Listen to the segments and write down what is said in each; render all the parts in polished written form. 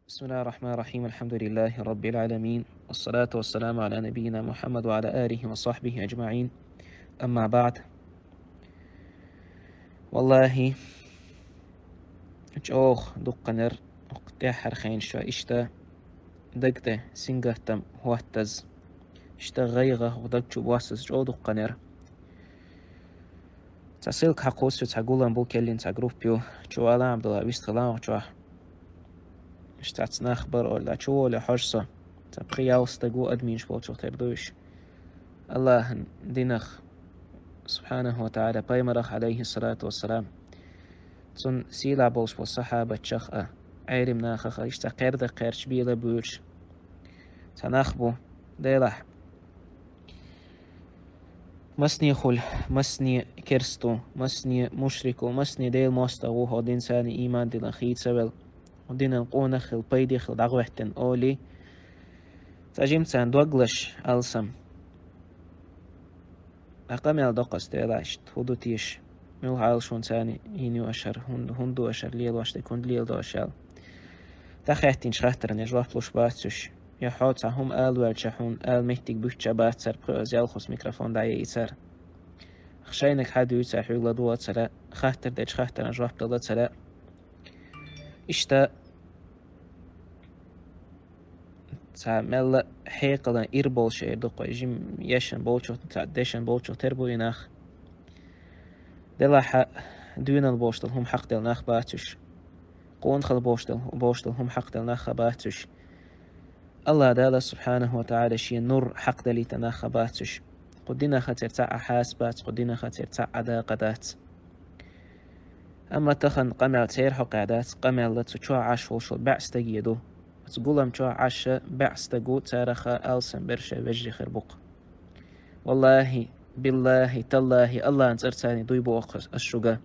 بسم الله الرحمن الرحيم. الحمد لله رب العالمين، والصلاة والسلام على نبينا محمد وعلى آله وصحبه أجمعين. أما بعد، والله أوخ دقنر اقتاح خين شو إشتا دقته سنقهتم واتز إشتا غيغه ودقشو بواسس جو دقنر تسيلك حقوسو تقولن بو كلين تقروبيو شو ألا عبد الله ويستغلان شو اشتعت نخبر ولا شو ولا حرصة تبقي أوستقو أدمين شبو شو تردوش الله دينخ سبحانه وتعالى بيمرخ عليه الصلاة والسلام تون سيلا بولش والصحابة شخأ عيرم ناخخ اشتقر دا قرش بيلا بورش تنخبو ديلح مسني خل مسني كرستو مسني مشركو مسني ديل مستغو هو دين ساني إيمان دين خيت سبل ودين القونخ البيدخ دغوحتن أولي تجيم تان دوغلش ألسم أقامل دقس ديلاشت هدو تيش ميل هايل شون تاني هينيو أشر هندو أشر ليل واشتي كند ليل دو أشال تخيحتين شخطرن يجوح بلوش باتسوش يحوت هم آل ورشحون آل مهتك بوشة باتسر بقوز يالخص ميكروفون دايا يتسر خشينك حدو يتسر حيولا دوا تسلا خاطر ديش خاطر نجوح بلد تسلا إشتا تعمل حيقلا إير بولشة دقو يجيم يشن بولشو تعدشن بولشو تربو يناخ دلا دون البوشتل هم حق دل ناخ باتش قون خل بوشتل هم حق دل ناخ باتش الله دالا سبحانه وتعالى شي نور حق دلي تناخ باتش قدنا خطر تاع حاسبات قدنا خطر تاع عداقدات أما تخن قمع تير حقادات قمع لتشوع عاش وشل بعس تجيدو تقولم شوع عاش بعس تقو تارخا ألسن برشا وجري خربق والله بالله تالله الله أنت أرتاني دويبو أقص الشجا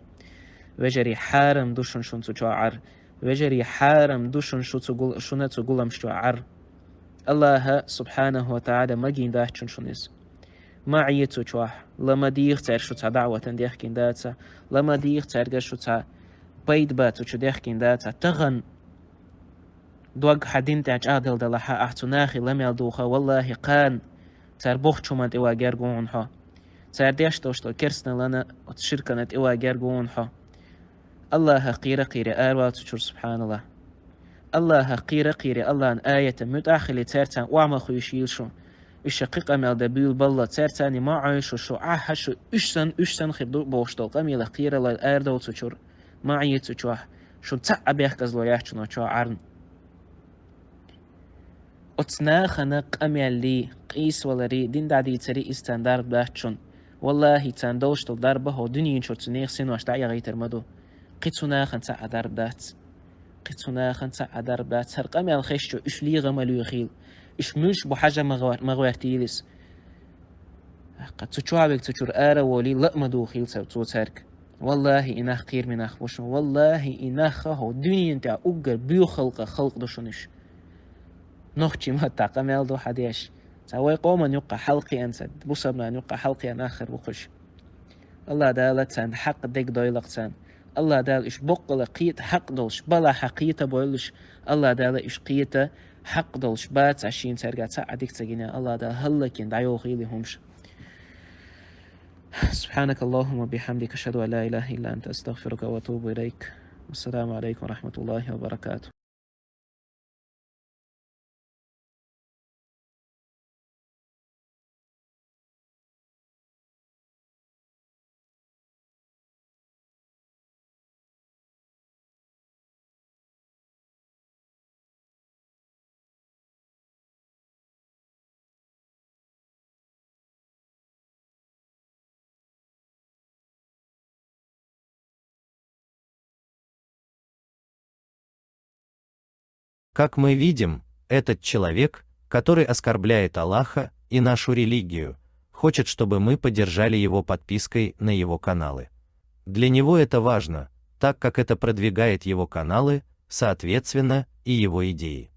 وجري حارم دوشن شون تشعر وجري حارم دوشن شو تقول شون تقولم شعر الله سبحانه وتعالى ما جين ده شونيز ما عيتو تشوح لما ديخ تار شو دعوة ديخ كين داتا لما ديخ تار شو بيد باتو شو ديخ كين داتا تغن دوغ حدين تاج عادل دلها أحتناخي لم يلدوخا والله قان تار بوخ شومانت إوا جرجون ها تارديش توشتو كرسنا لنا وتشركنت إوا جرجون ها الله قيرة آروات شور سبحان الله الله قيرة الله أن آية متأخلة ترتان وعما خويشيل شو الشقيق أمال دبيل بالله ترتاني ما عايشو شو عاحشو إشسن خبدو بوشتو قميلة قيرة للآردو تشور ما عيتو شوح شو تعب يحكز لو يحشنو شو عرن أتناخنا قميل لي قيس ولري دين دادي تري استاندارد باتشون والله تاندوش الضربة هو دنيا شو تنيخ سنوش دعيا غيتر مدو قيتونا خنتا عدرب دات قيتونا خنتا عدرب دات هرقامي الخيشتو إش لي غمالو يخيل إش مش بحاجة مغوارتيلس قد تشوعبك تشور آرا ولي لا مدو خيل تو تارك والله إناخ قير من أخبوشن والله إناخ هو دنيا انتا أقر بيو خلق دوشنش نوخشي ما تاقامي دو حديش تاوي قوما يقع حلقي أنسد بوصبنا أن يقع حلقي أن آخر بخش الله دالت سان حق ديك دويلق سان الله دال إش بقل قيت حق دولش بلا حقيقة بولش الله دال إش قيت حق دولش بات عشين ترجع تعديك تجينا الله دال هلكين دعيو خيلي همش سبحانك اللهم وبحمدك أشهد أن لا إله إلا أنت أستغفرك وأتوب إليك والسلام عليكم ورحمة الله وبركاته. Как мы видим, этот человек, который оскорбляет Аллаха и нашу религию, хочет, чтобы мы поддержали его подпиской на его каналы. Для него это важно, так как это продвигает его каналы, соответственно, и его идеи.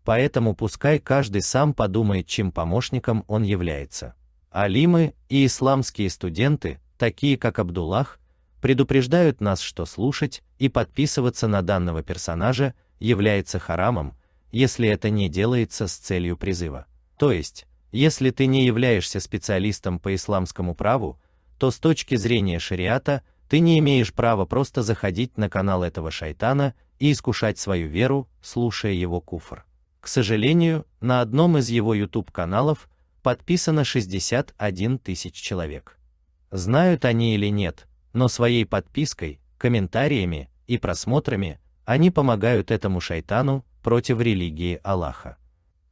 Поэтому пускай каждый сам подумает, чьим помощником он является. Алимы и исламские студенты, такие как Абдуллах, предупреждают нас, что слушать и подписываться на данного персонажа является харамом, если это не делается с целью призыва. То есть, если ты не являешься специалистом по исламскому праву, то с точки зрения шариата ты не имеешь права просто заходить на канал этого шайтана и искушать свою веру, слушая его куфр. К сожалению, на одном из его YouTube-каналов подписано 61 тысяч человек. Знают они или нет, но своей подпиской, комментариями и просмотрами они помогают этому шайтану против религии Аллаха.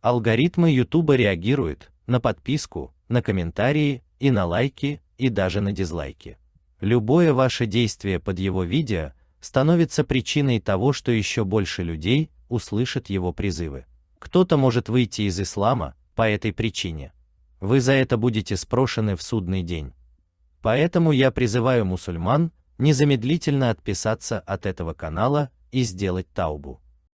Алгоритмы YouTube реагируют на подписку, на комментарии и на лайки, и даже на дизлайки. Любое ваше действие под его видео становится причиной того, что еще больше людей услышат его призывы. Кто-то может выйти из ислама по этой причине. Вы за это будете спрошены в судный день. Поэтому я призываю мусульман незамедлительно отписаться от этого канала и сделать таубу.